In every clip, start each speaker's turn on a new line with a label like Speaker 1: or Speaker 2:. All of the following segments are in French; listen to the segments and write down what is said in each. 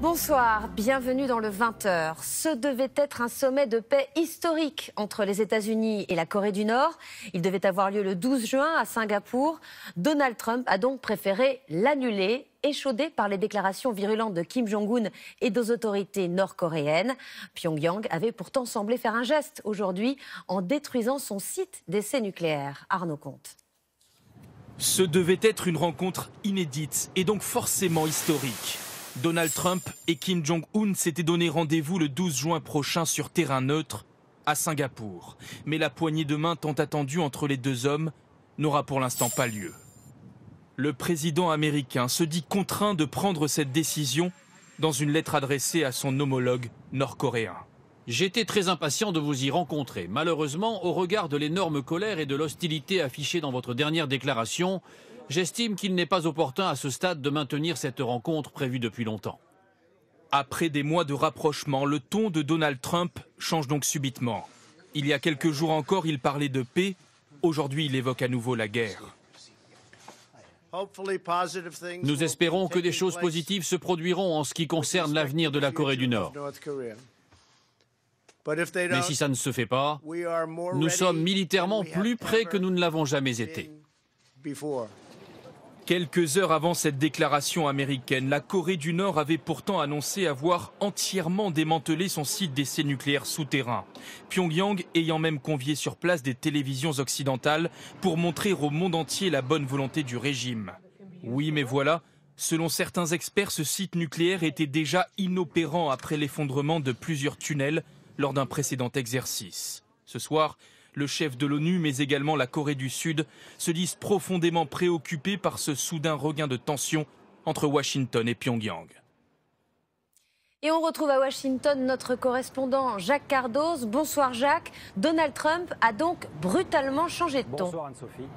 Speaker 1: Bonsoir, bienvenue dans le 20h. Ce devait être un sommet de paix historique entre les États-Unis et la Corée du Nord. Il devait avoir lieu le 12 juin à Singapour. Donald Trump a donc préféré l'annuler, échaudé par les déclarations virulentes de Kim Jong-un et des autorités nord-coréennes. Pyongyang avait pourtant semblé faire un geste aujourd'hui en détruisant son site d'essai nucléaire. Arnaud Comte.
Speaker 2: Ce devait être une rencontre inédite et donc forcément historique. Donald Trump et Kim Jong-un s'étaient donné rendez-vous le 12 juin prochain sur terrain neutre à Singapour. Mais la poignée de main tant attendue entre les deux hommes n'aura pour l'instant pas lieu. Le président américain se dit contraint de prendre cette décision dans une lettre adressée à son homologue nord-coréen.
Speaker 3: J'étais très impatient de vous y rencontrer. Malheureusement, au regard de l'énorme colère et de l'hostilité affichée dans votre dernière déclaration, j'estime qu'il n'est pas opportun à ce stade de maintenir cette rencontre prévue depuis longtemps.
Speaker 2: Après des mois de rapprochement, le ton de Donald Trump change donc subitement. Il y a quelques jours encore, il parlait de paix. Aujourd'hui, il évoque à nouveau la guerre.
Speaker 3: Nous espérons que des choses positives se produiront en ce qui concerne l'avenir de la Corée du Nord. Mais si ça ne se fait pas, nous sommes militairement plus près que nous ne l'avons jamais été.
Speaker 2: Quelques heures avant cette déclaration américaine, la Corée du Nord avait pourtant annoncé avoir entièrement démantelé son site d'essai nucléaire souterrain. Pyongyang ayant même convié sur place des télévisions occidentales pour montrer au monde entier la bonne volonté du régime. Oui, mais voilà, selon certains experts, ce site nucléaire était déjà inopérant après l'effondrement de plusieurs tunnels lors d'un précédent exercice. Ce soir, le chef de l'ONU, mais également la Corée du Sud, se disent profondément préoccupés par ce soudain regain de tension entre Washington et Pyongyang.
Speaker 1: Et on retrouve à Washington notre correspondant Jacques Cardoz. Bonsoir Jacques. Donald Trump a donc brutalement changé de ton.
Speaker 4: Bonsoir Anne-Sophie.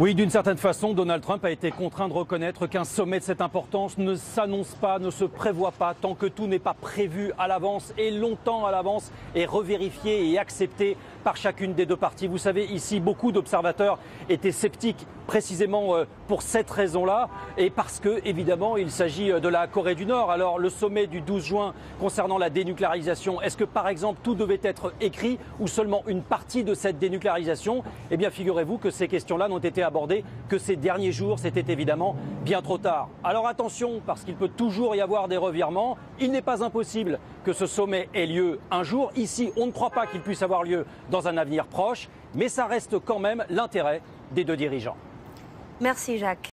Speaker 4: Oui, d'une certaine façon, Donald Trump a été contraint de reconnaître qu'un sommet de cette importance ne s'annonce pas, ne se prévoit pas, tant que tout n'est pas prévu à l'avance et longtemps à l'avance et revérifié et accepté par chacune des deux parties. Vous savez, ici, beaucoup d'observateurs étaient sceptiques précisément pour cette raison-là et parce que, évidemment, il s'agit de la Corée du Nord. Alors, le sommet du 12 juin concernant la dénucléarisation, est-ce que, par exemple, tout devait être écrit ou seulement une partie de cette dénucléarisation? Eh bien, figurez-vous que ces questions-là n'ont été abordées que ces derniers jours. C'était évidemment bien trop tard. Alors, attention, parce qu'il peut toujours y avoir des revirements. Il n'est pas impossible que ce sommet ait lieu un jour. Ici, on ne croit pas qu'il puisse avoir lieu dans un avenir proche, mais ça reste quand même l'intérêt des deux dirigeants.
Speaker 1: Merci Jacques.